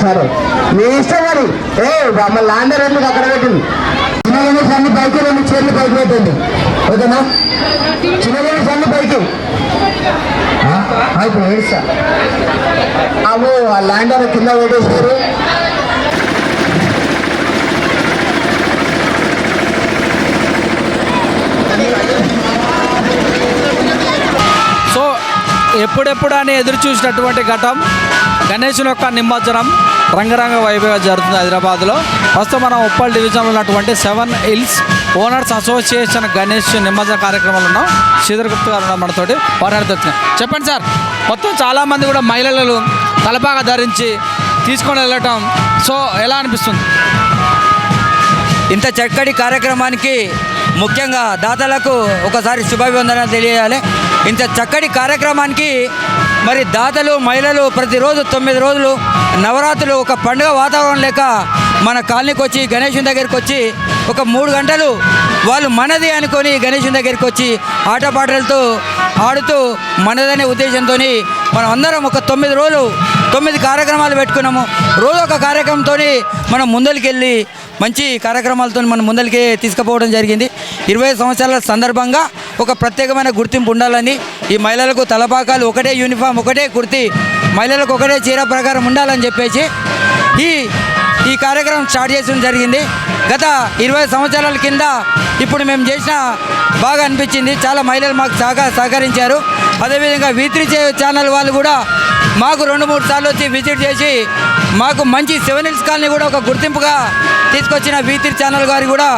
సరే మీ ఇష్టం మరి మళ్ళీ అందరూ ఎందుకు అక్కడ పెట్టింది చిన్న అన్ని పైకి రెండు చీరలు పైకి పెట్టండి ఓకేనా చిన్న అన్ని పైకి ఇప్పుడు ఏడుస్తా ఆ ల్యాండర్ కింద పెట్టేసారు సో ఎప్పుడెప్పుడు అని ఎదురు చూసినటువంటి ఘటం గణేశుని యొక్క నిమజ్జనం రంగరంగ వైభవంగా జరుగుతుంది హైదరాబాద్లో. ప్రస్తుతం మనం ఉప్పల్ డివిజన్లో ఉన్నటువంటి 7 Hills ఓనర్స్ అసోసియేషన్ గణేష్ నిమజ్జన కార్యక్రమాలు ఉన్నాం. శ్రీధర్ గుప్తా గారు ఉన్నాం మనతోటి మాట్లాడుతున్నాం. చెప్పండి సార్, మొత్తం చాలామంది కూడా మహిళలు తలపాగా ధరించి తీసుకొని వెళ్ళటం సో ఎలా అనిపిస్తుంది? ఇంత చక్కటి కార్యక్రమానికి ముఖ్యంగా దాతలకు ఒకసారి శుభాభివందనాలు తెలియాలి. ఇంత చక్కటి కార్యక్రమానికి మరి దాతలు మహిళలు ప్రతిరోజు 9 రోజులు నవరాత్రులు ఒక పండుగ వాతావరణం లేక మన కాలనీకి వచ్చి గణేశుని దగ్గరికి వచ్చి ఒక 3 గంటలు వాళ్ళు మనది అనుకొని గణేశుని దగ్గరికి వచ్చి ఆటపాటలతో ఆడుతూ మనదనే ఉద్దేశంతో మనం అందరం ఒక 9 రోజులు 9 కార్యక్రమాలు పెట్టుకున్నాము. రోజు ఒక కార్యక్రమంతో మనం ముందరికెళ్ళి మంచి కార్యక్రమాలతో మనం ముందరికి తీసుకుపోవడం జరిగింది. 20 సంవత్సరాల సందర్భంగా ఒక ప్రత్యేకమైన గుర్తింపు ఉండాలని, ఈ మహిళలకు తలపాకాలు ఒకటే యూనిఫామ్ ఒకటే కుర్తి, మహిళలకు ఒకటే చీర ప్రకారం ఉండాలని చెప్పేసి ఈ కార్యక్రమం స్టార్ట్ చేయడం జరిగింది. గత 20 సంవత్సరాల కింద ఇప్పుడు మేము చేసిన బాగా అనిపించింది. చాలా మహిళలు మాకు సహకరించారు. అదేవిధంగా V3 ఛానల్ వాళ్ళు కూడా మాకు 2-3 సార్లు వచ్చి విజిట్ చేసి మాకు మంచి 7 Hills కాలనీ కూడా ఒక గుర్తింపుగా తీసుకొచ్చిన V3 ఛానల్ గారికి కూడా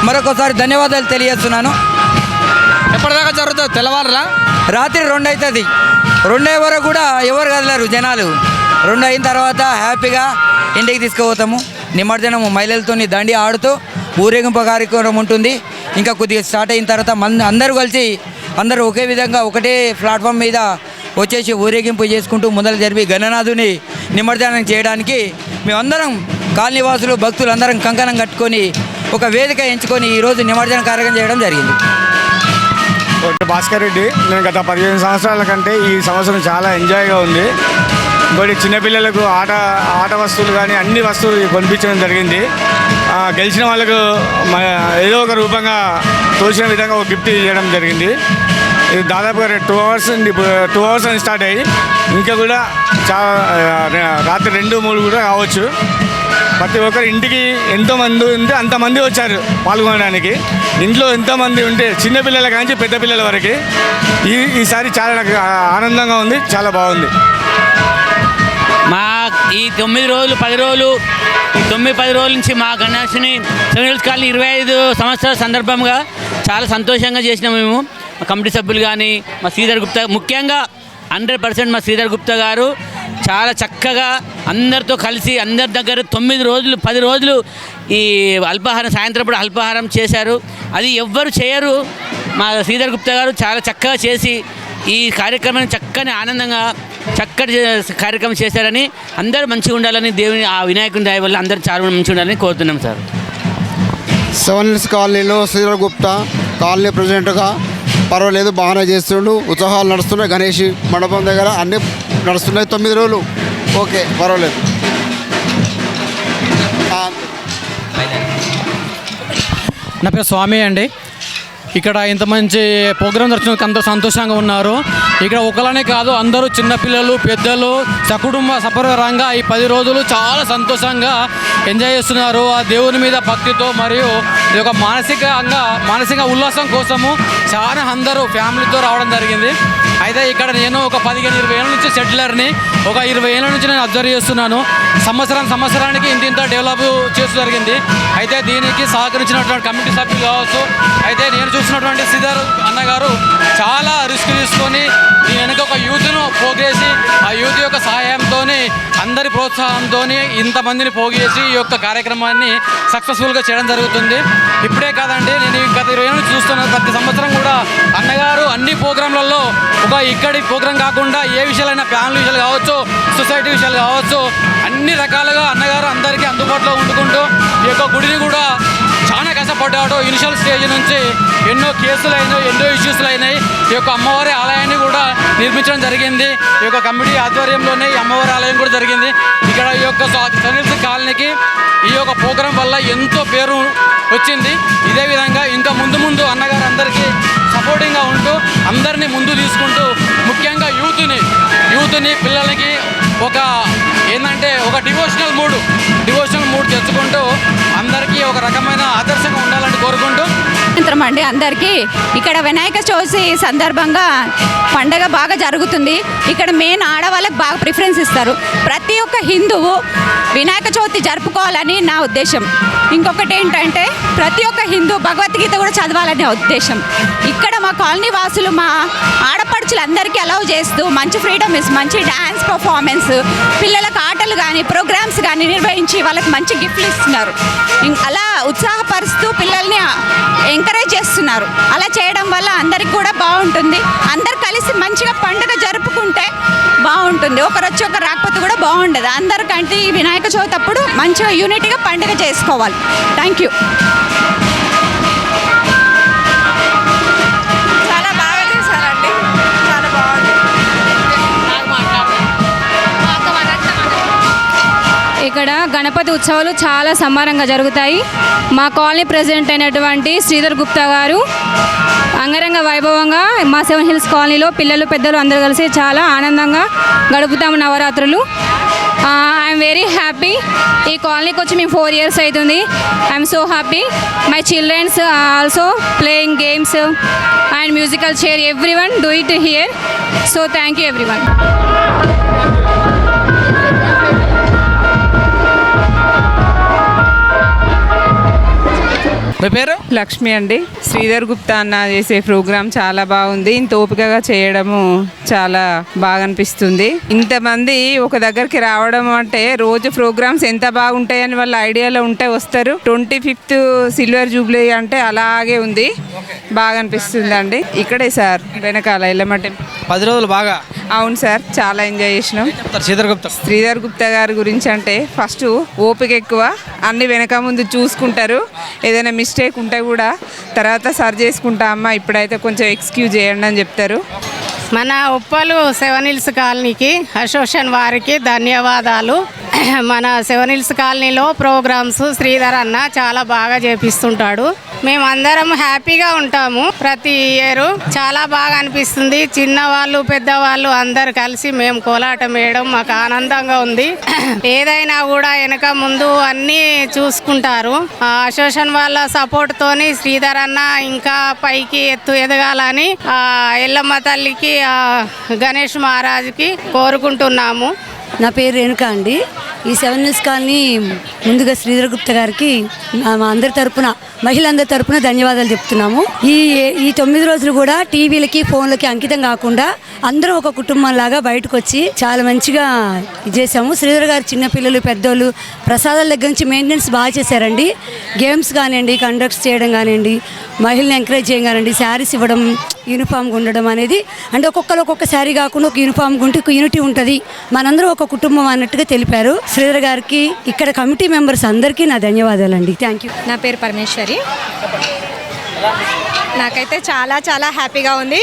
మరొకసారి ధన్యవాదాలు తెలియజేస్తున్నాను. ఎప్పటిదాకా జరుగుతుంది? తెల్లవారులా రాత్రి 2 అవుతుంది. 2 అయ్యే వరకు కూడా ఎవరు కదలరు జనాలు. 2 అయిన తర్వాత హ్యాపీగా ఇంటికి తీసుకుపోతాము. నిమజ్జనము మహిళలతో దండి ఆడుతూ ఊరేగింపు కార్యక్రమం ఉంటుంది. ఇంకా కొద్దిగా స్టార్ట్ అయిన తర్వాత అందరూ కలిసి అందరూ ఒకే విధంగా ఒకటే ప్లాట్ఫామ్ మీద వచ్చేసి ఊరేగింపు చేసుకుంటూ ముందర జరిపి గణనాథుని నిమజ్జనం చేయడానికి మేమందరం కాలనీవాసులు భక్తులు అందరం కంకణం కట్టుకొని ఒక వేదిక ఎంచుకొని ఈరోజు నిమజ్జన కార్యక్రమం చేయడం జరిగింది. భాస్కర్ రెడ్డి. నేను గత 15 సంవత్సరాల కంటే ఈ సంవత్సరం చాలా ఎంజాయ్గా ఉంది. ఇంకోటి చిన్నపిల్లలకు ఆట వస్తువులు కానీ అన్ని వస్తువులు కొనిపించడం జరిగింది. గెలిచిన వాళ్ళకు ఏదో ఒక రూపంగా తోచిన విధంగా ఒక గిఫ్ట్ ఇవ్వడం జరిగింది. ఇది దాదాపుగా 2 అవర్స్ అని స్టార్ట్ అయ్యి ఇంకా కూడా రాత్రి 2-3 కూడా కావచ్చు. ప్రతి ఒక్కరి ఇంటికి ఎంతోమంది ఉంటే అంతమంది వచ్చారు పాల్గొనడానికి. ఇంట్లో ఎంతోమంది ఉంటే చిన్నపిల్లల కానీ పెద్ద పిల్లల వరకు ఈసారి చాలా నాకు ఆనందంగా ఉంది, చాలా బాగుంది. మా ఈ 9 రోజులు 10 రోజులు 9-10 రోజుల నుంచి మా గణేష్ని 7 Hills కాలనీ 25 సంవత్సరాల సందర్భంగా చాలా సంతోషంగా చేసినాము. మేము మా కమిటీ సభ్యులు కానీ మా శ్రీధర్ గుప్తా, ముఖ్యంగా 100% మా శ్రీధర్ గుప్తా గారు చాలా చక్కగా అందరితో కలిసి అందరి దగ్గర 9 రోజులు 10 రోజులు ఈ అల్పాహారం సాయంత్రం పూట అల్పాహారం చేశారు. అది ఎవ్వరు చేయరు. మా శ్రీధర్ గుప్తా గారు చాలా చక్కగా చేసి ఈ కార్యక్రమాన్ని చక్కని ఆనందంగా చక్కటి కార్యక్రమం చేశారని అందరూ మంచిగా ఉండాలని దేవుని ఆ వినాయకుని దయ వల్ల అందరూ చాలా మంచిగా ఉండాలని కోరుతున్నాం సార్. 7 Hills కాలనీలో శ్రీధర్ గుప్తా కాలనీ ప్రెసిడెంట్గా పర్వాలేదు, బాగానే చేస్తుండు. ఉత్సవాలు నడుస్తున్నాయి. గణేష్ మండపం దగ్గర అన్నీ నడుస్తున్నాయి. 9 రోజులు ఓకే, పర్వాలేదు. నా పేరు స్వామి అండి. ఇక్కడ ఇంత మంచి ప్రోగ్రాం జరుగుతున్నందుకు అందరూ సంతోషంగా ఉన్నారు. ఇక్కడ ఒకళ్ళనే కాదు, అందరూ చిన్నపిల్లలు పెద్దలు సకుటుంబ సపరివారంగా ఈ 10 రోజులు చాలా సంతోషంగా ఎంజాయ్ చేస్తున్నారు. ఆ దేవుని మీద భక్తితో మరియు ఇది ఒక మానసిక ఉల్లాసం కోసము చాలా అందరూ ఫ్యామిలీతో రావడం జరిగింది. అయితే ఇక్కడ నేను ఒక 15-20 ఏళ్ళ నుంచి సెటిలర్ని, ఒక 20 ఏళ్ళ నుంచి నేను అబ్జర్వ్ చేస్తున్నాను. సంవత్సరానికి ఇంత డెవలప్ చేస్తూ జరిగింది. అయితే దీనికి సహకరించినటువంటి కమిటీ సభ్యులు కావచ్చు, అయితే నేను చూసినటువంటి శ్రీధర్ అన్నగారు చాలా రిస్క్ తీసుకొని దీని వెనక ఒక యూత్ను పోగేసి ఆ యూత్ యొక్క సహాయంతో అందరి ప్రోత్సాహంతో ఇంతమందిని పోగేసి ఈ యొక్క కార్యక్రమాన్ని సక్సెస్ఫుల్గా చేయడం జరుగుతుంది. ఇప్పుడే కాదండి, నేను గత 20 ఏళ్ళ నుంచి చూస్తున్నాను. ప్రతి సంవత్సరం కూడా అన్నగారు అన్ని ప్రోగ్రాంలలో ఇక్కడి ప్రోగ్రాం కాకుండా ఏ విషయాలైనా ఫ్యామిలీ విషయాలు కావచ్చు, సొసైటీ విషయాలు కావచ్చు, అన్ని రకాలుగా అన్నగారు అందరికీ అందుబాటులో ఉండుకుంటూ ఈ యొక్క గుడిని కూడా చాలా కష్టపడ్డాడు. ఇనిషియల్ స్టేజ్ నుంచి ఎన్నో కేసులు అయినాయి, ఎన్నో ఇష్యూస్లు అయినాయి. ఈ యొక్క అమ్మవారి ఆలయాన్ని కూడా నిర్మించడం జరిగింది. ఈ యొక్క కమిటీ ఆధ్వర్యంలోనే ఈ అమ్మవారి ఆలయం కూడా జరిగింది. ఇక్కడ ఈ యొక్క సన్నిధి కాలనీకి ఈ యొక్క ప్రోగ్రాం వల్ల ఎంతో పేరు వచ్చింది. ఇదే విధంగా ఇంకా ముందు అన్నగారు అందరికీ సపోర్టింగ్గా ఉంటూ అందరినీ ముందు తీసుకుంటూ ముఖ్యంగా యూత్ని పిల్లలకి ఒక డివోషనల్ మూడ్ తెచ్చుకుంటూ అందరికీ ఒక రకమైన ఆదర్శంగా ఉండాలని కోరుకుంటూ అండి అందరికీ ఇక్కడ వినాయక చవితి సందర్భంగా పండగ బాగా జరుగుతుంది. ఇక్కడ మెయిన్ ఆడవాళ్ళకి బాగా ప్రిఫరెన్స్ ఇస్తారు. ప్రతి ఒక్క హిందువు వినాయక చవితి జరుపుకోవాలని నా ఉద్దేశం. ఇంకొకటి ఏంటంటే ప్రతి ఒక్క హిందూ భగవద్గీత కూడా చదవాలనే ఉద్దేశం. ఇక్కడ మా కాలనీ వాసులు మా ఆడపడుచులందరికీ అలౌ చేస్తూ మంచి ఫ్రీడమ్ మంచి డ్యాన్స్ పర్ఫార్మెన్స్, పిల్లలకు ఆటలు కానీ ప్రోగ్రామ్స్ కానీ నిర్వహించి వాళ్ళకి మంచి గిఫ్ట్లు ఇస్తున్నారు. అలా ఉత్సాహపరుస్తూ పిల్లల్ని ఎంకరేజ్ చేస్తున్నారు. అలా చేయడం వల్ల అందరికి కూడా బాగుంటుంది. అందరు కలిసి మంచిగా పండుగ జరుపుకుంటే బాగుంటుంది. ఒకరు వచ్చి ఒకరు రాకపోతే కూడా బాగుండదు. అందరికంటే ఈ వినాయక చవితి అప్పుడు మంచిగా యూనిట్గా పండుగ చేసుకోవాలి. Thank you. చాలా బాగా చేశారండి, చాలా బాగుంది. ఇక్కడ గణపతి ఉత్సవాలు చాలా సంబరంగా జరుగుతాయి. మా కాలనీ ప్రెసిడెంట్ అయినటువంటి శ్రీధర్ గుప్తా గారు అంగరంగ వైభవంగా మా 7 హిల్స్ కాలనీలో పిల్లలు పెద్దలు అందరూ కలిసి చాలా ఆనందంగా గడుపుతాము నవరాత్రులు. I'm very happy. ఈ కాలనీకి వచ్చి మేము 4 years అవుతుంది. I'm so happy. My childrens also playing games and musical chair, everyone do it here. So thank you everyone. మీ పేరు? లక్ష్మి అండి. శ్రీధర్ గుప్తా అన్న చేసే ప్రోగ్రాం చాలా బాగుంది. ఇంత ఓపికగా చేయడము చాలా బాగా అనిపిస్తుంది. ఇంతమంది ఒక దగ్గరికి రావడం అంటే రోజు ప్రోగ్రామ్స్ ఎంత బాగుంటాయని వాళ్ళ ఐడియాలో ఉంటే వస్తారు. 25th సిల్వర్ జూబ్లీ అంటే అలాగే ఉంది, బాగా అనిపిస్తుంది అండి. ఇక్కడే సార్ వెనకాల ఎల్లమ్మ టెంపుల్ 10 రోజులు బాగా. అవును సార్, చాలా ఎంజాయ్ చేసినాం. శ్రీధర్ గుప్తా గారి గురించి అంటే ఫస్ట్ ఓపిక ఎక్కువ, అన్ని వెనక ముందు చూసుకుంటారు. ఏదైనా మిస్టేక్ ఉంటే కూడా తర్వాత సరి చేసుకుంటా అమ్మ, ఇప్పుడైతే కొంచెం ఎక్స్క్యూజ్ చేయండి అని చెప్తారు. మన ఉప్పలు 7 హిల్స్ కాలనీకి అసోసియేషన్ వారికి ధన్యవాదాలు. మన 7 హిల్స్ కాలనీలో ప్రోగ్రామ్స్ శ్రీధర్ అన్న చాలా బాగా చేపిస్తుంటాడు. మేమందరం హ్యాపీగా ఉంటాము. ప్రతి ఇయర్ చాలా బాగా అనిపిస్తుంది. చిన్నవాళ్ళు పెద్దవాళ్ళు అందరు కలిసి మేము కోలాటం వేయడం మాకు ఆనందంగా ఉంది. ఏదైనా కూడా వెనక ముందు అన్నీ చూసుకుంటారు. అసోసియేషన్ వాళ్ళ సపోర్ట్ తోని శ్రీధర్ అన్న ఇంకా పైకి ఎదగాలని ఎల్లమ్మ తల్లికి గణేష్ మహారాజ్కి కోరుకుంటున్నాము. నా పేరు రేణుక అండి. ఈ 7 హిల్స్ కాలనీ ముందుగా శ్రీధర్ గుప్తా గారికి మా అందరి తరపున, మహిళలందరి తరపున ధన్యవాదాలు చెప్తున్నాము. ఈ 9 రోజులు కూడా టీవీలకి ఫోన్లకి అంకితం కాకుండా అందరూ ఒక కుటుంబంలాగా బయటకు వచ్చి చాలా మంచిగా చేసాము. శ్రీధర్ గారు చిన్నపిల్లలు పెద్దోళ్ళు ప్రసాదాల దగ్గర నుంచి మెయింటెనెన్స్ బాగా చేశారండి. గేమ్స్ కానివ్వండి, కండక్ట్స్ చేయడం కానివ్వండి, మహిళని ఎంకరేజ్ చేయడం కానివ్వండి, శారీస్ ఇవ్వడం, యూనిఫామ్గా ఉండడం అనేది, అంటే ఒక్కొక్కరు ఒక్కొక్క శారీ కాకుండా ఒక యూనిఫామ్గా ఉంటే ఒక యూనిటీ ఉంటుంది, మనందరూ ఒక కుటుంబం అన్నట్టుగా తెలిపారు. శ్రీధర్ గారికి, ఇక్కడ కమిటీ మెంబర్స్ అందరికీ నా ధన్యవాదాలండి. Thank you. నా పేరు పరమేశ్వరి. నాకైతే చాలా చాలా హ్యాపీగా ఉంది.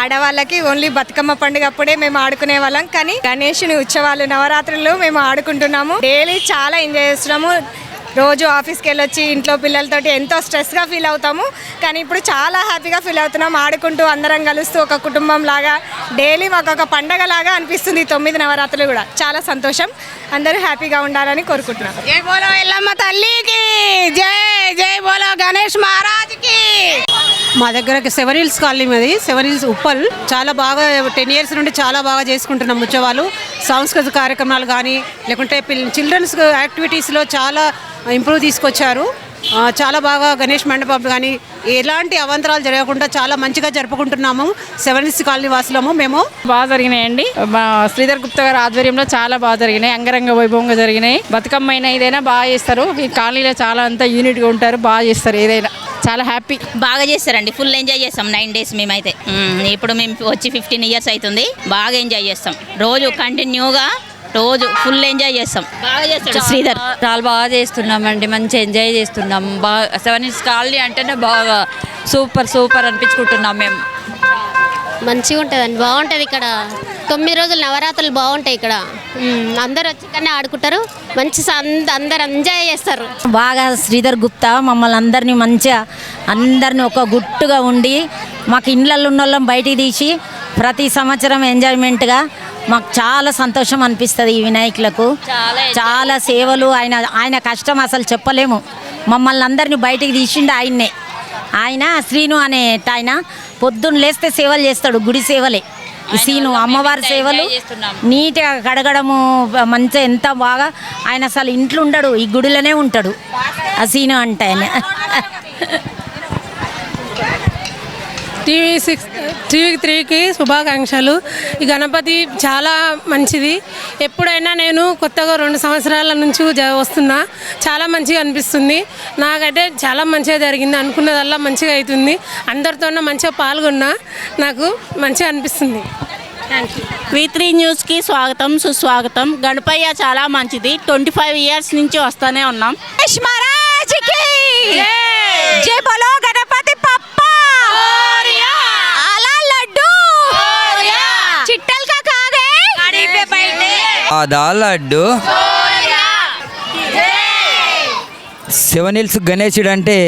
ఆడవాళ్ళకి ఓన్లీ బతుకమ్మ పండుగ అప్పుడే మేము ఆడుకునే వాళ్ళం, కానీ గణేషుని ఉత్సవాలు నవరాత్రులు మేము ఆడుకుంటున్నాము. డైలీ చాలా ఎంజాయ్ చేస్తున్నాము. రోజు ఆఫీస్కి వెళ్ళొచ్చి ఇంట్లో పిల్లలతోటి ఎంతో స్ట్రెస్గా ఫీల్ అవుతాము. కానీ ఇప్పుడు చాలా హ్యాపీగా ఫీల్ అవుతున్నాం. ఆడుకుంటూ అందరం కలుస్తూ ఒక కుటుంబం లాగా డైలీ మాకు ఒక పండగ లాగా అనిపిస్తుంది. 9 నవరాత్రులు కూడా చాలా సంతోషం. అందరూ హ్యాపీగా ఉండాలని కోరుకుంటున్నాం. జై బోలో ఎల్లమ్మ తల్లికి జై, జై బోలో గణేష్ మహారాజ్కి. మా దగ్గర 7 హిల్స్ కాలనీ మాది, 7 హిల్స్ ఉప్పల్. చాలా బాగా 10 ఇయర్స్ నుండి చాలా బాగా చేసుకుంటున్నాం ఉత్సవాలు. సాంస్కృతిక కార్యక్రమాలు కానీ లేకుంటే చిల్డ్రన్స్ యాక్టివిటీస్లో చాలా ఇంప్రూవ్ తీసుకొచ్చారు. చాలా బాగా గణేష్ మండపం కానీ ఎలాంటి అవాంతరాలు జరగకుండా చాలా మంచిగా జరుపుకుంటున్నాము. 7 హిల్స్ కాలనీ వాసులము మేము. బాగా జరిగినాయండి. మా శ్రీధర్ గుప్తా గారి ఆధ్వర్యంలో చాలా బాగా జరిగినాయి. అంగరంగ వైభవంగా జరిగినాయి. బతుకమ్మ అయినా ఏదైనా బాగా చేస్తారు. ఈ కాలనీలో చాలా అంతా యూనిట్గా ఉంటారు, బాగా చేస్తారు. ఏదైనా చాలా హ్యాపీ. బాగా చేస్తారండి. ఫుల్ ఎంజాయ్ చేస్తాం 9 days మేమైతే. ఇప్పుడు మేము వచ్చి 15 years అవుతుంది. బాగా ఎంజాయ్ చేస్తాం. రోజు కంటిన్యూగా రోజు ఫుల్ ఎంజాయ్ చేస్తాం. బాగా చేస్తాడు శ్రీధర్. చాలా బాగా చేస్తున్నామండి. మంచి ఎంజాయ్ చేస్తున్నాం. బాగా 7 హిల్స్ కాలనీ అంటేనే బాగా సూపర్ అనిపించుకుంటున్నాం మేము. మంచిగా ఉంటుందండి, బాగుంటుంది ఇక్కడ. 9 రోజులు నవరాత్రులు బాగుంటాయి ఇక్కడ. అందరు వచ్చి కానీ ఆడుకుంటారు, మంచి అందరు ఎంజాయ్ చేస్తారు. బాగా శ్రీధర్ గుప్తా మమ్మల్ని అందరినీ మంచిగా అందరినీ ఒక గుట్టుగా ఉండి మాకు ఇళ్ళల్లో ఉన్న వాళ్ళం బయటికి తీసి ప్రతి సంవత్సరం ఎంజాయ్మెంట్గా మాకు చాలా సంతోషం అనిపిస్తుంది. ఈ వినాయకులకు చాలా సేవలు, ఆయన కష్టం అసలు చెప్పలేము. మమ్మల్ని అందరినీ బయటికి తీసిండు ఆయన శ్రీను అనేట ఆయన. పొద్దున్న లేస్తే సేవలు చేస్తాడు, గుడి సేవలే. శ్రీను అమ్మవారి సేవలు నీట్గా కడగడము మంచిగా ఎంత బాగా. ఆయన అసలు ఇంట్లో ఉండడు, ఈ గుడిలోనే ఉంటాడు ఆ శ్రీను అంటే ఆయన. TV3కి శుభాకాంక్షలు. ఈ గణపతి చాలా మంచిది. ఎప్పుడైనా నేను కొత్తగా 2 సంవత్సరాల నుంచి వస్తున్నా. చాలా మంచిగా అనిపిస్తుంది. నాకైతే చాలా మంచిగా జరిగింది. అనుకున్నదల్లా మంచిగా అవుతుంది. అందరితోనే మంచిగా పాల్గొన్నా. నాకు మంచిగా అనిపిస్తుంది. V3 న్యూస్కి స్వాగతం, సుస్వాగతం. గణపయ్య చాలా మంచిది. 25 years నుంచి వస్తూనే ఉన్నాం. జై బోలో గణపతి పప్పా. అలా లడ్డు చిట్టల్ కా కాగే గాడి पे बैठे ఆదా లడ్డు. 7 హిల్స్ గణేశుడు అంటే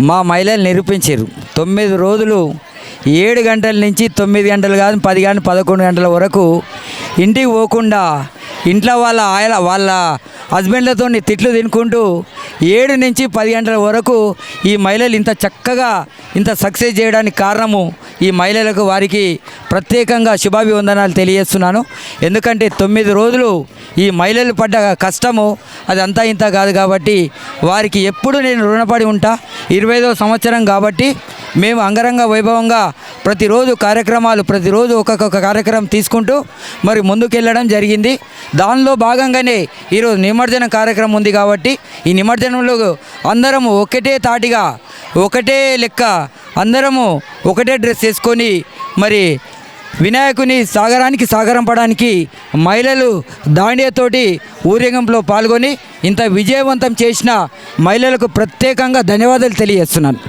మా మహిళలు నిరూపించారు. 9 రోజులు 7 గంటల నుంచి 9 గంటలు కాదు 10 గంటలు 11 గంటల వరకు ఇంటికి పోకుండా ఇంట్లో వాళ్ళ హస్బెండ్లతో తిట్లు తినుకుంటూ 7 నుంచి 10 గంటల వరకు ఈ మహిళలు ఇంత చక్కగా ఇంత సక్సెస్ చేయడానికి కారణము ఈ మహిళలకు వారికి ప్రత్యేకంగా శుభాభివందనాలు తెలియజేస్తున్నాను. ఎందుకంటే 9 రోజులు ఈ మహిళలు పడ్డ కష్టము అది అంతా ఇంత కాదు కాబట్టి వారికి ఎప్పుడు నేను రుణపడి ఉంటా. 25వ సంవత్సరం కాబట్టి మేము అంగరంగ వైభవంగా ప్రతిరోజు కార్యక్రమాలు ప్రతిరోజు ఒక్కొక్క కార్యక్రమం తీసుకుంటూ మరి ముందుకెళ్ళడం జరిగింది. దానిలో భాగంగానే ఈరోజు నిమజ్జన కార్యక్రమం ఉంది కాబట్టి ఈ నిమజ్జనంలో అందరము ఒకటే తాటిగా ఒకటే లెక్క అందరము ఒకటే డ్రెస్ వేసుకొని మరి వినాయకుని సాగరం పడడానికి మహిళలు దాండియాతోటి ఊరేగింపులో పాల్గొని ఇంత విజయవంతం చేసిన మహిళలకు ప్రత్యేకంగా ధన్యవాదాలు తెలియజేస్తున్నాను.